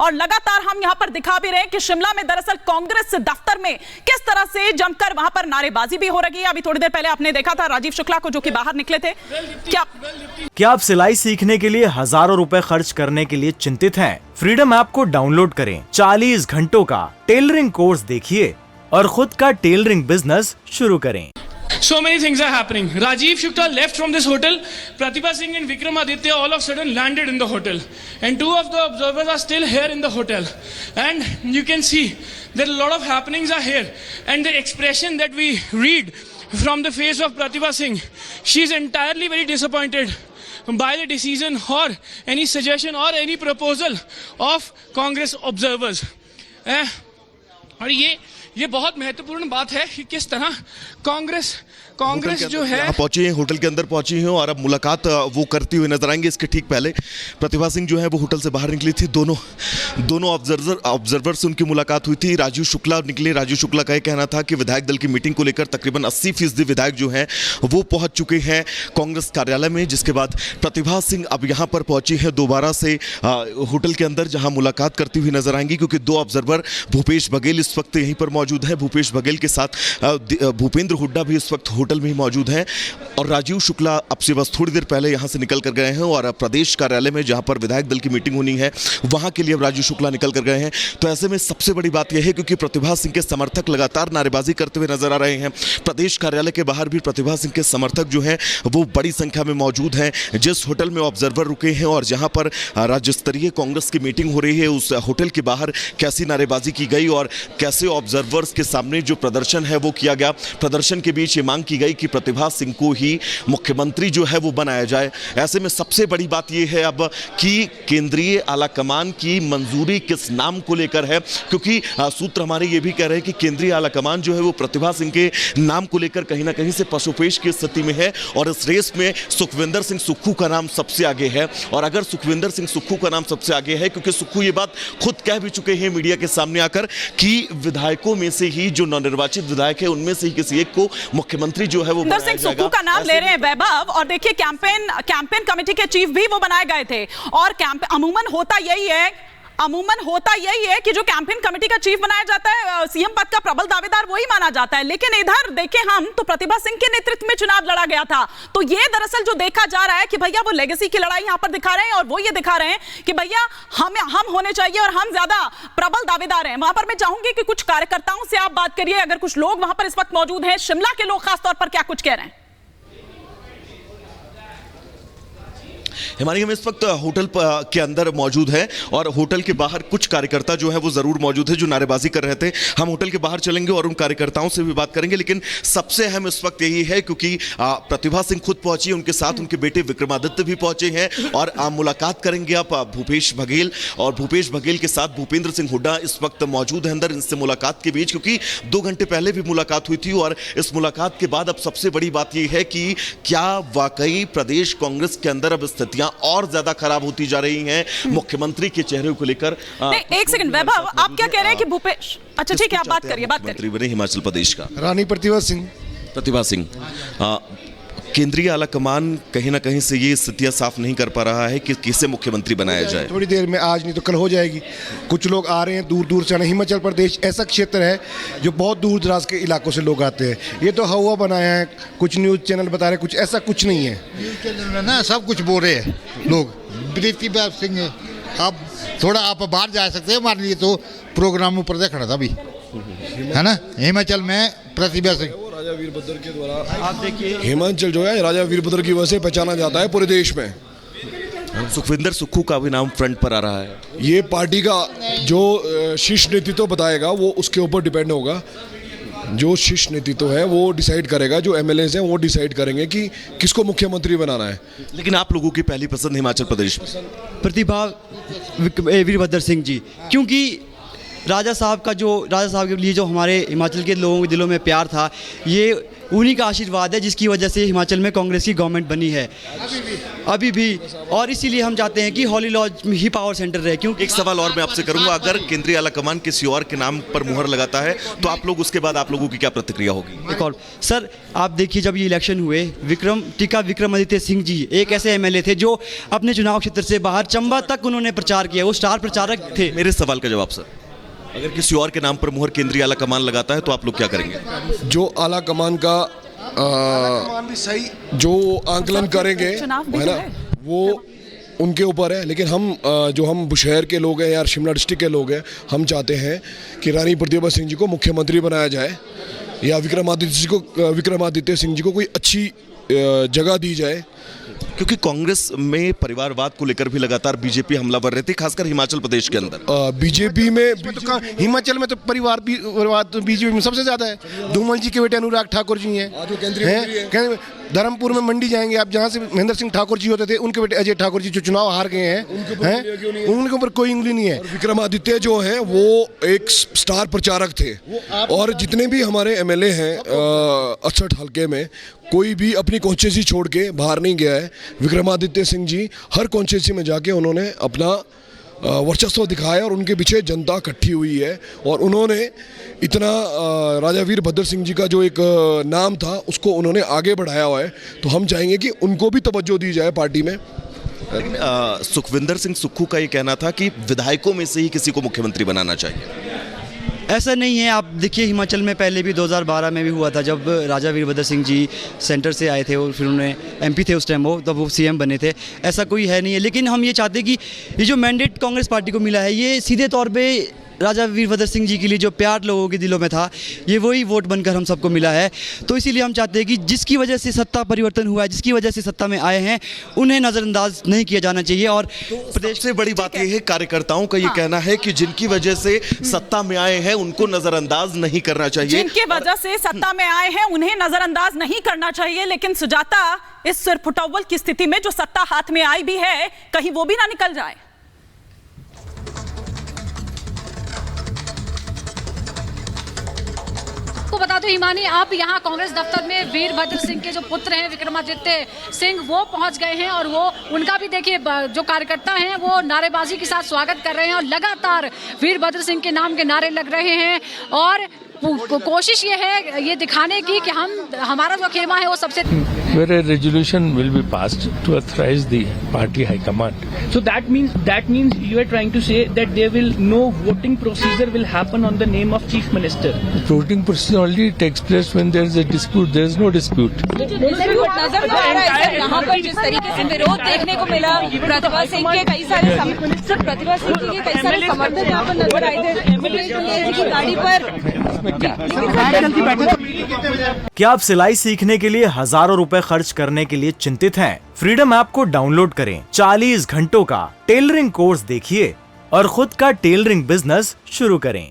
और लगातार हम यहां पर दिखा भी रहे हैं कि शिमला में दरअसल कांग्रेस दफ्तर में किस तरह से जमकर वहां पर नारेबाजी भी हो रही है। अभी थोड़ी देर पहले आपने देखा था राजीव शुक्ला को जो कि बाहर निकले थे। क्या आप सिलाई सीखने के लिए हजारों रुपए खर्च करने के लिए चिंतित हैं? फ्रीडम ऐप को डाउनलोड करें, 40 घंटों का टेलरिंग कोर्स देखिए और खुद का टेलरिंग बिजनेस शुरू करें। So many things are happening. Rajiv Shukla left from this hotel. Pratibha Singh and Vikramaditya all of a sudden landed in the hotel. And two of the observers are still here in the hotel. And you can see that a lot of happenings are here. And the expression that we read from the face of Pratibha Singh, she is entirely very disappointed by the decision or any suggestion or any proposal of Congress observers. और ये बहुत महत्वपूर्ण बात है कि किस तरह कांग्रेस जो है पहुंची है, होटल के अंदर पहुंची है और अब मुलाकात वो करती हुई नजर आएंगे। इसके ठीक पहले प्रतिभा सिंह जो है वो होटल से बाहर निकली थी। दोनों ऑब्जर्वर से उनकी मुलाकात हुई थी। राजीव शुक्ला निकले। राजीव शुक्ला का यह कहना था कि विधायक दल की मीटिंग को लेकर तकरीबन 80% विधायक जो हैं वो पहुंच चुके हैं कांग्रेस कार्यालय में, जिसके बाद प्रतिभा सिंह अब यहाँ पर पहुंची है दोबारा से होटल के अंदर, जहाँ मुलाकात करती हुई नजर आएंगी। क्योंकि दो ऑब्जर्वर भूपेश बघेल इस वक्त यहीं पर मौजूद है। भूपेश बघेल के साथ भूपेंद्र हुड्डा भी इस वक्त होटल में ही मौजूद हैं। और राजीव शुक्ला अब से बस थोड़ी देर पहले यहां से निकल कर गए हैं और प्रदेश कार्यालय में जहां पर विधायक दल की मीटिंग होनी है वहां के लिए अब राजीव शुक्ला निकल कर गए हैं। तो ऐसे में सबसे बड़ी बात यह है क्योंकि प्रतिभा सिंह के समर्थक लगातार नारेबाजी करते हुए नजर आ रहे हैं। प्रदेश कार्यालय के बाहर भी प्रतिभा सिंह के समर्थक जो हैं वो बड़ी संख्या में मौजूद हैं। जिस होटल में ऑब्जर्वर रुके हैं और जहां पर राज्य स्तरीय कांग्रेस की मीटिंग हो रही है उस होटल के बाहर कैसी नारेबाजी की गई और कैसे ऑब्जर्वर्स के सामने जो प्रदर्शन है वो किया गया। प्रदर्शन के बीच ये मांग की गई कि प्रतिभा सिंह को ही मुख्यमंत्री जो है वो बनाया जाए। ऐसे में सबसे बड़ी बात यह है अब कि केंद्रीय आलाकमान की मंजूरी किस नाम को लेकर है, क्योंकि सूत्र हमारे ये भी कह रहे हैं कि केंद्रीय आलाकमान जो है वो प्रतिभा सिंह के नाम को लेकर कहीं ना कहीं से पशुपेश की स्थिति में है और इस रेस में सुखविंदर सिंह सुक्खू का नाम सबसे आगे है। और अगर सुखविंदर सिंह सुक्खू का नाम सबसे आगे है, क्योंकि सुक्खू ये बात खुद कह भी चुके हैं मीडिया के सामने आकर कि विधायकों में से ही जो नवनिर्वाचित विधायक है उनमें से ही किसी एक को मुख्यमंत्री जो है वो सुखविंदर सिंह सुक्खू का नाम ले रहे हैं वैभव। और देखिए कैंपेन कमेटी के चीफ भी वो बनाए गए थे और अमूमन होता यही है कि जो कैंपेन कमेटी का चीफ बनाया जाता है सीएम पद का प्रबल दावेदार वही माना जाता है। लेकिन इधर देखें हम तो प्रतिभा सिंह के नेतृत्व में चुनाव लड़ा गया था। तो ये दरअसल जो देखा जा रहा है कि भैया वो लेगेसी की लड़ाई यहां पर दिखा रहे हैं और वो ये दिखा रहे हैं कि भैया हम होने चाहिए और हम ज्यादा प्रबल दावेदार हैं। वहां पर मैं चाहूंगी कि कुछ कार्यकर्ताओं से आप बात करिए, अगर कुछ लोग वहां पर इस वक्त मौजूद हैं, शिमला के लोग खासतौर पर क्या कुछ कह रहे हैं। हिमानी, हम इस वक्त होटल के अंदर मौजूद हैं और होटल के बाहर कुछ कार्यकर्ता जो है वो जरूर मौजूद है जो नारेबाजी कर रहे थे। हम होटल के बाहर चलेंगे और उन कार्यकर्ताओं से भी बात करेंगे। लेकिन सबसे अहम इस वक्त यही है क्योंकि प्रतिभा सिंह खुद पहुंची, उनके साथ उनके बेटे विक्रमादित्य भी पहुंचे हैं और मुलाकात करेंगे आप भूपेश बघेल और भूपेश बघेल के साथ भूपेंद्र सिंह हुड्डा इस वक्त मौजूद है अंदर। इनसे मुलाकात के बीच क्योंकि 2 घंटे पहले भी मुलाकात हुई थी और इस मुलाकात के बाद अब सबसे बड़ी बात यह है कि क्या वाकई प्रदेश कांग्रेस के अंदर अब स्थितियां और ज्यादा खराब होती जा रही हैं मुख्यमंत्री के चेहरे को लेकर। एक सेकंड वैभव, आप क्या कह रहे हैं कि भूपेश, अच्छा ठीक है आप बात करिए। मंत्री बने हिमाचल प्रदेश का रानी प्रतिभा सिंह केंद्रीय आलाकमान कहीं ना कहीं से ये स्थितियां साफ नहीं कर पा रहा है कि किसे मुख्यमंत्री बनाया जाए। थोड़ी देर में, आज नहीं तो कल हो जाएगी। कुछ लोग आ रहे हैं दूर दूर से। हिमाचल प्रदेश ऐसा क्षेत्र है जो बहुत दूर दराज के इलाकों से लोग आते हैं। ये तो हवा बनाया है, कुछ न्यूज़ चैनल बता रहे, कुछ ऐसा कुछ नहीं है। न्यूज़ चैनल में ना सब कुछ बोल रहे हैं लोग। प्रतिभा सिंह आप थोड़ा आप बाहर जा सकते हैं, हमारे लिए तो प्रोग्राम ऊपर देखना था अभी, है ना। हिमाचल में प्रतिभा सिंह राजा वीरभद्र के द्वारा आप देखिए हिमाचल जो है राजा वीरभद्र की वजह से पहचाना जाता है पूरे देश में। सुखविंदर सुक्खू का भी नाम फ्रंट पर आ रहा है। ये पार्टी का जो शीर्ष नेतृत्व बताएगा वो उसके ऊपर डिपेंड होगा। जो शीर्ष नेतृत्व है वो डिसाइड करेगा, जो एमएलएज हैं वो डिसाइड करेंगे कि किसको मुख्यमंत्री बनाना है। लेकिन आप लोगों की पहली पसंद हिमाचल प्रदेश में प्रतिभा वीरभद्र सिंह जी, क्योंकि राजा साहब के लिए जो हमारे हिमाचल के लोगों के दिलों में प्यार था, ये उन्हीं का आशीर्वाद है जिसकी वजह से हिमाचल में कांग्रेस की गवर्नमेंट बनी है अभी भी। और इसीलिए हम चाहते हैं कि हॉली लॉज ही पावर सेंटर रहे। क्योंकि एक सवाल और मैं आपसे करूंगा, अगर केंद्रीय आलाकमान किसी और के नाम पर मुहर लगाता है तो आप लोग उसके बाद आप लोगों की क्या प्रतिक्रिया होगी? एक और सर, आप देखिए जब ये इलेक्शन हुए, विक्रमादित्य सिंह जी एक ऐसे एमएलए थे जो अपने चुनाव क्षेत्र से बाहर चंबा तक उन्होंने प्रचार किया, वो स्टार प्रचारक थे। मेरे सवाल का जवाब सर, अगर किसी और के नाम पर मुहर केंद्रीय आलाकमान लगाता है तो आप लोग क्या करेंगे? जो आला कमान का भी सही जो आंकलन करेंगे चुनाव भी है तो ना, है। वो उनके ऊपर है। लेकिन हम जो हम बुशहर के लोग हैं या शिमला डिस्ट्रिक्ट के लोग हैं, हम चाहते हैं कि रानी प्रतिभा सिंह जी को मुख्यमंत्री बनाया जाए या विक्रमादित्य सिंह जी को कोई अच्छी जगह दी जाए। क्योंकि कांग्रेस में परिवारवाद को लेकर भी लगातार बीजेपी हमलावर रहती है, खासकर हिमाचल प्रदेश के अंदर। बीजेपी में हिमाचल में तो परिवारवाद बीजेपी में सबसे ज्यादा है। धूमल जी के बेटे अनुराग ठाकुर जी हैं, जो केंद्रीय मंत्री हैं। धर्मपुर में मंडी जाएंगे आप, जहाँ से महेंद्र सिंह ठाकुर जी होते थे, उनके बेटे अजय ठाकुर जी जो चुनाव हार गए हैं, उनके ऊपर कोई उंगली नहीं है। विक्रमादित्य जो है वो एक स्टार प्रचारक थे। और जितने भी हमारे एमएलए हैं 68 हल्के में, कोई भी अपनी कॉन्स्टिट्यूंसी छोड़ के बाहर नहीं गया है। विक्रमादित्य सिंह जी हर कॉन्स्टिट्यूंसी में जाके उन्होंने अपना वर्चस्व दिखाया और उनके पीछे जनता इकट्ठी हुई है। और उन्होंने इतना राजा वीरभद्र सिंह जी का जो एक नाम था उसको उन्होंने आगे बढ़ाया हुआ है। तो हम चाहेंगे कि उनको भी तवज्जो दी जाए पार्टी में। सुखविंदर सिंह सुक्खू का ये कहना था कि विधायकों में से ही किसी को मुख्यमंत्री बनाना चाहिए। ऐसा नहीं है। आप देखिए हिमाचल में पहले भी 2012 में भी हुआ था, जब राजा वीरभद्र सिंह जी सेंटर से आए थे और फिर उन्होंने एमपी थे उस टाइम, वो तब वो सीएम बने थे। ऐसा कोई है नहीं है। लेकिन हम ये चाहते हैं कि ये जो मैंडेट कांग्रेस पार्टी को मिला है, ये सीधे तौर पे राजा वीरभद्र सिंह जी के लिए जो प्यार लोगों के दिलों में था, ये वही वोट बनकर हम सबको मिला है। तो इसीलिए हम चाहते हैं कि जिसकी वजह से सत्ता परिवर्तन हुआ है, जिसकी वजह से सत्ता में आए हैं, उन्हें नज़रअंदाज नहीं किया जाना चाहिए। और प्रदेश से बड़ी बात यह है, कार्यकर्ताओं का ये कहना है कि जिनकी वजह से सत्ता में आए हैं उनको नजरअंदाज नहीं करना चाहिए। जिनकी वजह से सत्ता में आए हैं उन्हें नजरअंदाज नहीं करना चाहिए। लेकिन सुजाता, इस सिरफुटौल की स्थिति में जो सत्ता हाथ में आई भी है, कहीं वो भी ना निकल जाए। आपको बता दो हिमानी, आप यहाँ कांग्रेस दफ्तर में वीरभद्र सिंह के जो पुत्र हैं विक्रमादित्य सिंह, वो पहुंच गए हैं और वो उनका भी देखिए जो कार्यकर्ता हैं वो नारेबाजी के साथ स्वागत कर रहे हैं और लगातार वीरभद्र सिंह के नाम के नारे लग रहे हैं। और कोशिश ये है ये दिखाने की कि हमारा जो खेमा है वो सबसे where a resolution will be passed to authorize the party high command. So that means you are trying to say that there will no voting procedure will happen on the name of chief minister. Voting procedure only takes place when there is a dispute. There is no dispute. नजर आ रहा है यहाँ पर जिस तरीके से विरोध देखने को मिला, प्रतिभा सिंह के कई सारे समर्थक यहाँ पर नजर आए थे की गाड़ी पर। क्या आप सिलाई सीखने के लिए हजारों रुपए खर्च करने के लिए चिंतित हैं? फ्रीडम ऐप को डाउनलोड करें, 40 घंटों का टेलरिंग कोर्स देखिए और खुद का टेलरिंग बिजनेस शुरू करें।